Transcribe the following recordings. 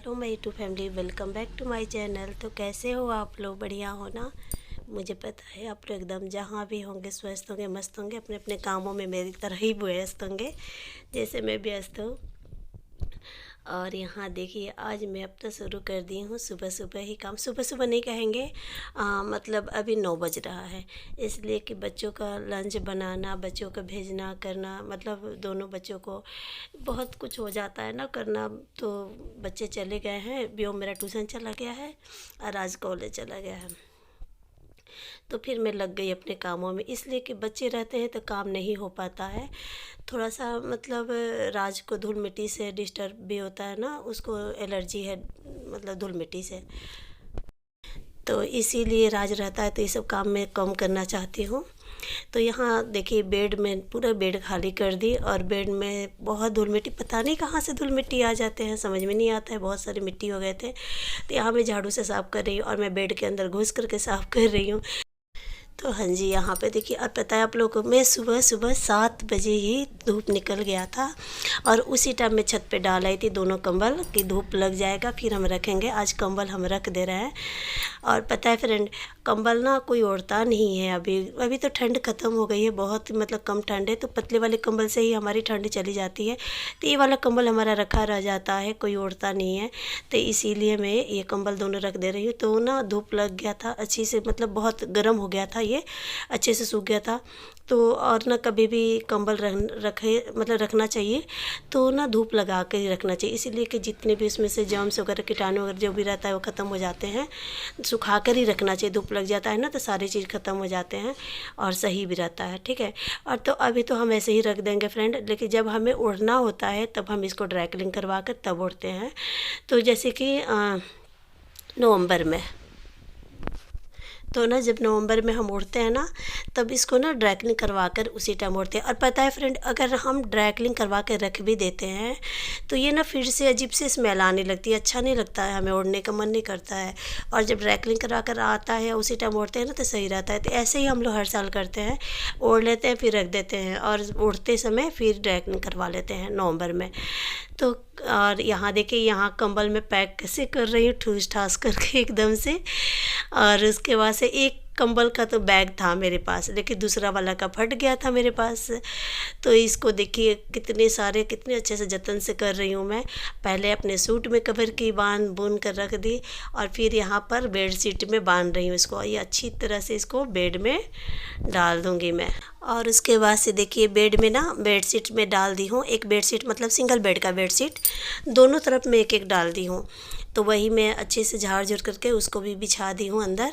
Hello my YouTube family, welcome back to my channel. तो कैसे हो आप लोग? बढ़िया हो ना? मुझे पता है आप लोग एकदम जहाँ भी होंगे स्वस्थ होंगे, मस्त होंगे, अपने अपने कामों में मेरी तरह ही व्यस्त होंगे जैसे मैं व्यस्त हूँ। और यहाँ देखिए, आज मैं अब तो शुरू कर दी हूँ सुबह सुबह ही काम। सुबह सुबह नहीं कहेंगे, मतलब अभी 9 बज रहा है, इसलिए कि बच्चों का लंच बनाना, बच्चों को भेजना करना, मतलब दोनों बच्चों को बहुत कुछ हो जाता है ना करना। तो बच्चे चले गए हैं, व्योम मेरा ट्यूशन चला गया है और आज कॉलेज चला गया है। तो फिर मैं लग गई अपने कामों में, इसलिए कि बच्चे रहते हैं तो काम नहीं हो पाता है। थोड़ा सा मतलब राज को धूल मिट्टी से डिस्टर्ब भी होता है ना, उसको एलर्जी है मतलब धूल मिट्टी से। तो इसीलिए राज रहता है तो ये सब काम मैं कम करना चाहती हूँ। तो यहाँ देखिए, बेड में पूरा बेड खाली कर दी और बेड में बहुत धूल मिट्टी, पता नहीं कहाँ से धूल मिट्टी आ जाते हैं, समझ में नहीं आता है। बहुत सारी मिट्टी हो गए थे, तो यहाँ मैं झाड़ू से साफ़ कर रही हूँ और मैं बेड के अंदर घुस करके साफ़ कर रही हूँ। तो हाँ जी, यहाँ पे देखिए, और पता है आप लोगों को, मैं सुबह सुबह 7 बजे ही धूप निकल गया था और उसी टाइम मैं छत पे डाल आई थी दोनों कंबल कि धूप लग जाएगा फिर हम रखेंगे। आज कंबल हम रख दे रहे हैं। और पता है फ्रेंड, कंबल ना कोई ओढ़ता नहीं है अभी। अभी तो ठंड ख़त्म हो गई है, बहुत मतलब कम ठंड है, तो पतले वाले कंबल से ही हमारी ठंड चली जाती है। तो ये वाला कंबल हमारा रखा रह जाता है, कोई ओढ़ता नहीं है। तो इसीलिए मैं ये कंबल दोनों रख दे रही हूँ। तो ना धूप लग गया था अच्छी से, मतलब बहुत गर्म हो गया था, ये अच्छे से सूख गया था। तो और ना कभी भी कंबल रखे मतलब रखना चाहिए तो ना धूप लगा के ही रखना चाहिए, इसीलिए कि जितने भी उसमें से जर्म्स वगैरह कीटाणु वगैरह जो भी रहता है वो ख़त्म हो जाते हैं। सुखा कर ही रखना चाहिए, धूप लग जाता है ना तो सारी चीज़ ख़त्म हो जाते हैं और सही भी रहता है। ठीक है। और तो अभी तो हम ऐसे ही रख देंगे फ्रेंड, लेकिन जब हमें ओढ़ना होता है तब हम इसको ड्राई क्लीन करवा कर तब ओढ़ते हैं। तो जैसे कि नवंबर में, तो ना जब नवंबर में हम ओढ़ते हैं ना, तब इसको ना ड्राई क्लीन करवा कर उसी टाइम ओढ़ते हैं। और पता है फ्रेंड, अगर हम ड्राई क्लीन करवा कर रख भी देते हैं तो ये ना फिर से अजीब से स्मेल आने लगती है, अच्छा नहीं लगता है, हमें ओढ़ने का मन नहीं करता है। और जब ड्राई क्लीन करवा कर आता है उसी टाइम ओढ़ते हैं ना तो सही रहता है। तो ऐसे ही हम लोग हर साल करते हैं, ओढ़ लेते हैं फिर रख देते हैं और ओढ़ते समय फिर ड्राई क्लीन करवा लेते हैं नवंबर में। तो और यहाँ देखिए, यहाँ कंबल में पैक कैसे कर रही हूँ ठूस ठास करके एकदम से। और उसके बाद से एक कंबल का तो बैग था मेरे पास, लेकिन दूसरा वाला का फट गया था मेरे पास। तो इसको देखिए कितने अच्छे से जतन से कर रही हूँ मैं। पहले अपने सूट में कवर की बुन कर रख दी और फिर यहाँ पर बेड शीट में बांध रही हूँ इसको। ये अच्छी तरह से इसको बेड में डाल दूँगी मैं। और उसके बाद से देखिए, बेड में ना बेड शीट में डाल दी हूँ, एक बेड शीट मतलब सिंगल बेड का बेड शीट, दोनों तरफ में एक एक डाल दी हूँ। तो वही मैं अच्छे से झाड़ झूड़ करके उसको भी बिछा दी हूँ, अंदर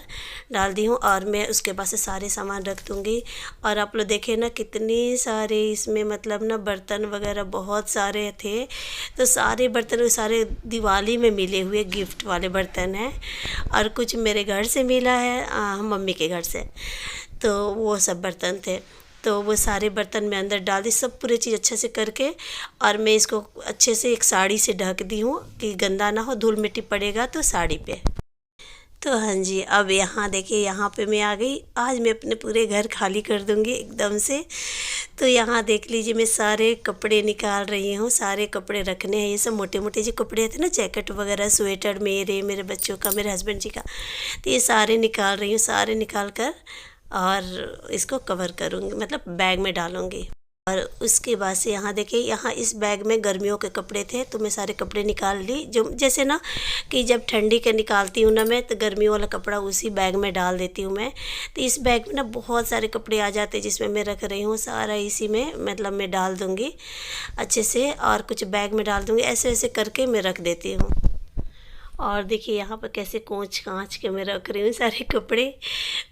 डाल दी हूँ। और मैं उसके बाद से सारे सामान रख दूँगी। और आप लोग देखें ना कितने सारे इसमें मतलब ना बर्तन वगैरह बहुत सारे थे। तो सारे बर्तन सारे दिवाली में मिले हुए गिफ्ट वाले बर्तन हैं और कुछ मेरे घर से मिला है, मम्मी के घर से। तो वो सब बर्तन थे, तो वो सारे बर्तन में अंदर डाल दी, सब पूरी चीज़ अच्छे से करके। और मैं इसको अच्छे से एक साड़ी से ढक दी हूँ कि गंदा ना हो, धूल मिट्टी पड़ेगा तो साड़ी पे। तो हाँ जी, अब यहाँ देखिए, यहाँ पे मैं आ गई। आज मैं अपने पूरे घर खाली कर दूँगी एकदम से। तो यहाँ देख लीजिए, मैं सारे कपड़े निकाल रही हूँ, सारे कपड़े रखने हैं। ये सब मोटे मोटे जो कपड़े थे ना, जैकेट वगैरह, स्वेटर, मेरे बच्चों का, मेरे हस्बैंड जी का, तो ये सारे निकाल रही हूँ। सारे निकाल कर और इसको कवर करूँगी, मतलब बैग में डालूँगी। और उसके बाद से यहाँ देखिए, यहाँ इस बैग में गर्मियों के कपड़े थे तो मैं सारे कपड़े निकाल ली। जो जैसे ना कि जब ठंडी के निकालती हूँ ना मैं, तो गर्मियों वाला कपड़ा उसी बैग में डाल देती हूँ मैं। तो इस बैग में ना बहुत सारे कपड़े आ जाते हैं जिसमें मैं रख रही हूँ, सारा इसी में मतलब मैं डाल दूँगी अच्छे से। और कुछ बैग में डाल दूँगी, ऐसे ऐसे करके मैं रख देती हूँ। और देखिए यहाँ पर कैसे कोंच कांच के मैं रख रही हूँ सारे कपड़े।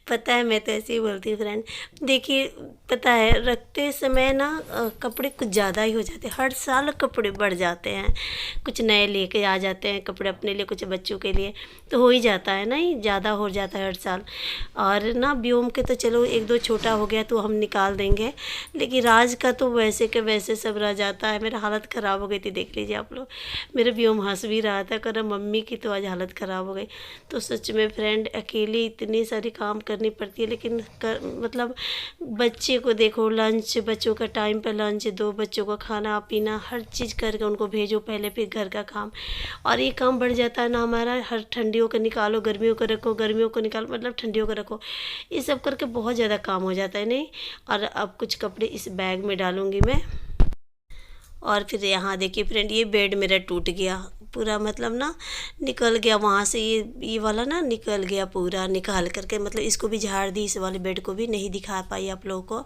पता है, मैं तो ऐसे ही बोलती हूँ फ्रेंड। देखिए, पता है रखते समय ना कपड़े कुछ ज़्यादा ही हो जाते हैं, हर साल कपड़े बढ़ जाते हैं, कुछ नए लेके आ जाते हैं कपड़े अपने लिए, कुछ बच्चों के लिए, तो हो ही जाता है ना, ही ज़्यादा हो जाता है हर साल। और ना व्योम के तो चलो एक दो छोटा हो गया तो हम निकाल देंगे, लेकिन राज का तो वैसे के वैसे सब रह जाता है। मेरा हालत ख़राब हो गई थी, देख लीजिए आप लोग। मेरे व्योम हंस भी रहा था, कर मम्मी की तो आज हालत ख़राब हो गई। तो सच में फ्रेंड, अकेले इतनी सारी काम करने करनी पड़ती है, लेकिन मतलब बच्चे को देखो, लंच, बच्चों का टाइम पे लंच दो, बच्चों को खाना पीना हर चीज़ करके उनको भेजो पहले, फिर घर का काम। और ये काम बढ़ जाता है ना हमारा, हर ठंडियों को निकालो, गर्मियों को रखो, गर्मियों को निकालो, मतलब ठंडियों को रखो, ये सब करके बहुत ज़्यादा काम हो जाता है नहीं। और अब कुछ कपड़े इस बैग में डालूँगी मैं। और फिर यहाँ देखिए फ्रेंड, ये बेड मेरा टूट गया पूरा, मतलब ना निकल गया वहाँ से, ये वाला ना निकल गया पूरा, निकाल करके मतलब इसको भी झाड़ दी, इस वाले बेड को भी नहीं दिखा पाई आप लोगों को।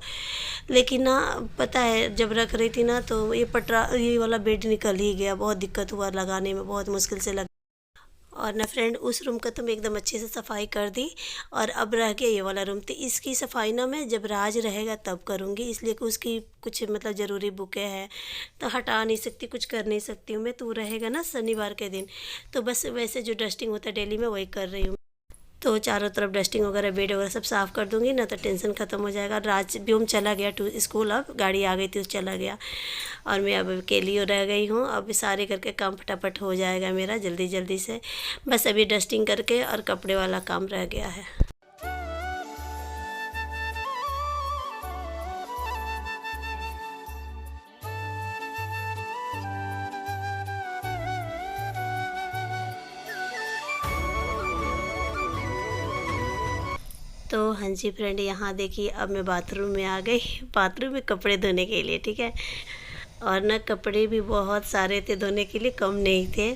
लेकिन ना पता है जब रख रही थी ना तो ये वाला बेड निकल ही गया, बहुत दिक्कत हुआ लगाने में, बहुत मुश्किल से लगा। और ना फ्रेंड, उस रूम का तो मैं एकदम अच्छे से सफाई कर दी, और अब रह गया ये वाला रूम। तो इसकी सफाई ना मैं जब राज रहेगा तब करूँगी, इसलिए कि उसकी कुछ मतलब ज़रूरी बुकें हैं तो हटा नहीं सकती, कुछ कर नहीं सकती हूँ मैं। तो रहेगा ना शनिवार के दिन, तो बस वैसे जो डस्टिंग होता है डेली में वही कर रही हूँ। तो चारों तरफ डस्टिंग वगैरह, बेड वगैरह सब साफ़ कर दूँगी ना, तो टेंशन ख़त्म हो जाएगा। राज व्योम चला गया स्कूल, अब गाड़ी आ गई थी, चला गया, और मैं अब अकेली रह गई हूँ। अब सारे करके काम फटाफट हो जाएगा मेरा जल्दी जल्दी से। बस अभी डस्टिंग करके और कपड़े वाला काम रह गया है। तो हाँ जी फ्रेंड, यहाँ देखिए अब मैं बाथरूम में आ गई, बाथरूम में कपड़े धोने के लिए, ठीक है। और ना कपड़े भी बहुत सारे थे धोने के लिए, कम नहीं थे।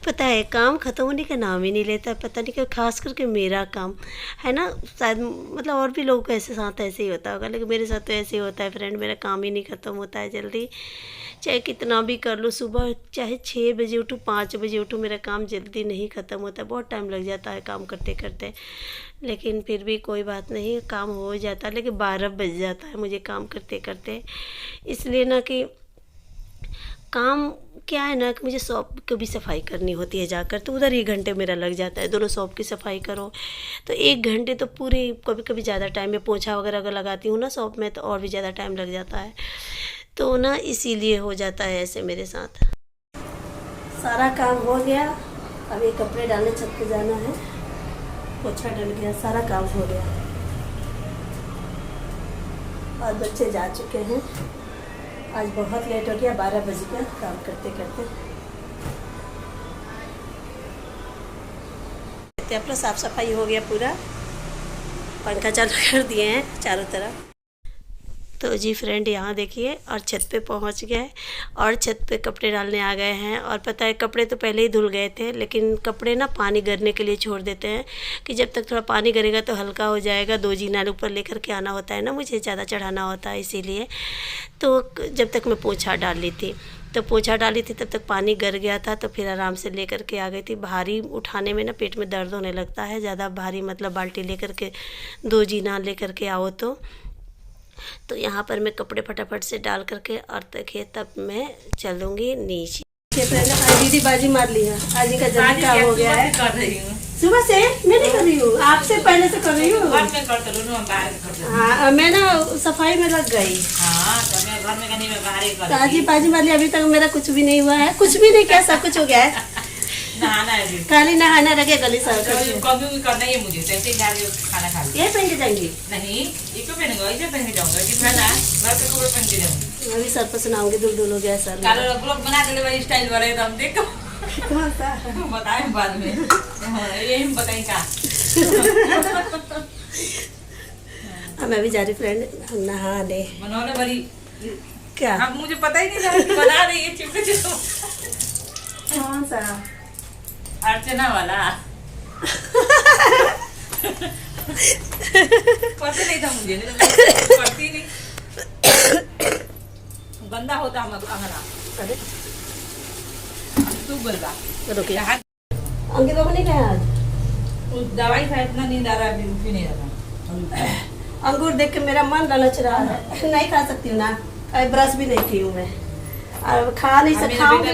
पता है काम ख़त्म होने का नाम ही नहीं लेता, पता नहीं क्यों, खास करके मेरा काम है ना, शायद मतलब और भी लोगों के साथ ऐसे ही होता होगा, लेकिन मेरे साथ तो ऐसे ही होता है फ्रेंड, मेरा काम ही नहीं ख़त्म होता है जल्दी। चाहे कितना भी कर लो, सुबह चाहे 6 बजे उठूँ, 5 बजे उठूँ, मेरा काम जल्दी नहीं ख़त्म होता, बहुत टाइम लग जाता है काम करते करते। लेकिन फिर भी कोई बात नहीं, काम हो जाता है। लेकिन 12 बज जाता है मुझे काम करते करते, इसलिए ना कि काम क्या है ना कि मुझे शॉप की भी सफाई करनी होती है जाकर, तो उधर 1 घंटे मेरा लग जाता है। दोनों शॉप की सफाई करो तो 1 घंटे तो पूरी, कभी कभी ज़्यादा टाइम में पोछा वगैरह अगर लगाती हूँ ना शॉप में तो और भी ज़्यादा टाइम लग जाता है। तो ना इसीलिए हो जाता है ऐसे मेरे साथ। सारा काम हो गया, अब ये कपड़े डालने छत पे जाना है, पोछा डल गया, सारा काम हो गया और बच्चे जा चुके हैं। आज बहुत लेट हो गया, 12 बज गया काम करते करते। अपना साफ सफाई हो गया पूरा, पंखा चालू कर दिए हैं चारों तरफ। तो जी फ्रेंड यहाँ देखिए, और छत पे पहुँच गए और छत पे कपड़े डालने आ गए हैं। और पता है कपड़े तो पहले ही धुल गए थे, लेकिन कपड़े ना पानी गिरने के लिए छोड़ देते हैं कि जब तक थोड़ा पानी गिरेगा तो हल्का हो जाएगा। 2 जीना ऊपर लेकर के आना होता है ना, मुझे ज़्यादा चढ़ाना होता है इसीलिए। तो जब तक मैं पोछा डाल ली थी, तो पोछा डाली थी तब तक पानी गिर गया था, तो फिर आराम से लेकर के आ गई थी। भारी उठाने में ना पेट में दर्द होने लगता है, ज़्यादा भारी मतलब बाल्टी लेकर के 2 जीना लेकर के आओ तो यहाँ पर मैं कपड़े फटाफट से डाल करके और देखिए तब मैं चलूँगी नीचे। आज दीदी बाजी मार ली है, आज का जल्दी काम हो गया है। कर रही हूँ सुबह से मैं नहीं कर रही हूँ, आपसे पहले से कर रही हूँ। हाँ मैं ना सफाई में लग गई। ताजी बाजी मार ली, अभी तक मेरा कुछ भी नहीं हुआ है, कुछ भी नहीं किया, सब कुछ हो गया है। नहाना है, खाली नहाना रखे गली सर कभी भी करना है मुझे, तो ऐसे ही खाना खा ये पहन के जाएंगी नहीं, ये क्यों पहनूंगा, इसे पहन के जाऊंगा कि मैं ना घर के कपड़े पहन के जाऊंगा। अभी सर पर सुनाऊंगी, दुल हो गया सर। कालो ब्लॉग बना के ले स्टाइल वाले तो हम देखो कौन सा बताएं बाद में, ये हम बताएं का। मैं भी जा रही फ्रेंड नहाने। बनौले बड़ी क्या अब मुझे पता ही नहीं था बना रही है चिपके चिपके। कौन सा अर्चना वाला पता नहीं था मुझे, नहीं तो पढ़ती नहीं, गंदा होता हमारा। अरे तू बोलवा रुकिए, अंकित बाबू नहीं गए आज, दवाई खाए इतना नींद आ रहा है, उठ ही नहीं रहा। अंगूर देख के मेरा मन ललच रहा है, नहीं खा सकती हूँ ना, ब्रश भी नहीं की हूँ मैं, और खा नहीं सकती, खाओगे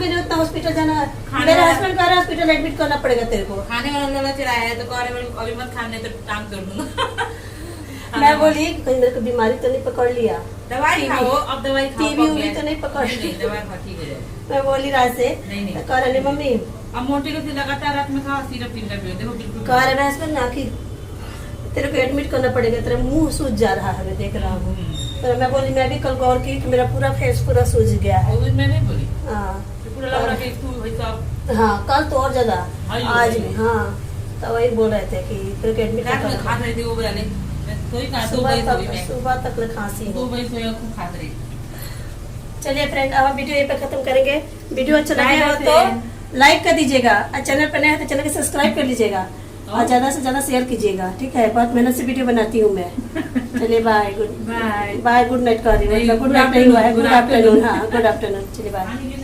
नहीं उतना हॉस्पिटल जाना। मेरे हस्बैंड कह रहे हॉस्पिटल एडमिट करना पड़ेगा तेरे को। खाने वाला लला चढ़ाया है तो कह रहे अभी मत खाने तो टांग तोड़ दूंगा। मैं बोली कहीं मेरे को बीमारी तो नहीं पकड़ लिया, दवाई खाओ, अब दवाई खाओ, टीबी उबी तो नहीं पकड़ ली, दवाई खा ठीक हो जाए। मैं बोली रात से, नहीं कह रहे मम्मी अब मोटी कैसे लगातार रात में खाओ सिरप 3 डब्बे देखो बिल्कुल कह रहे हैं इसमें ना कि तेरे को एडमिट करना पड़ेगा, तेरा मुंह सूज जा रहा है, मैं देख रहा हूँ। तो मैं बोली मैं भी कल गौर की कि मेरा पूरा फेस पूरा सूज गया है। वो भी मैं नहीं बोली हाँ पूरा लग रहा कि तू भाई साहब हाँ, कल तो और ज्यादा, आज भी। हाँ हाँ तो वही बोल रहे थे कि तेरे को एडमिट रात में करना खा रही थी वो वाले कोई कहा 2 सुबह बजे सोई तक, मैं सुबह तक खांसी 2 है। बजे सोया खूब खा रही। चलिए फ्रेंड, अब हम वीडियो यहीं पे खत्म करेंगे। वीडियो अच्छा लगे Bye, हो friend. तो लाइक कर दीजिएगा, और चैनल पर नए हैं तो चैनल को सब्सक्राइब कर लीजिएगा, और ज्यादा से ज्यादा शेयर कीजिएगा, ठीक है। बहुत मेहनत से वीडियो बनाती हूँ मैं। चलिए bye, good bye bye, good night कर रही हूँ, नहीं, गुड good नाइट नहीं हुआ है, afternoon, गुड good आफ्टरनून। हाँ गुड आफ्टरनून, चलिए बाय।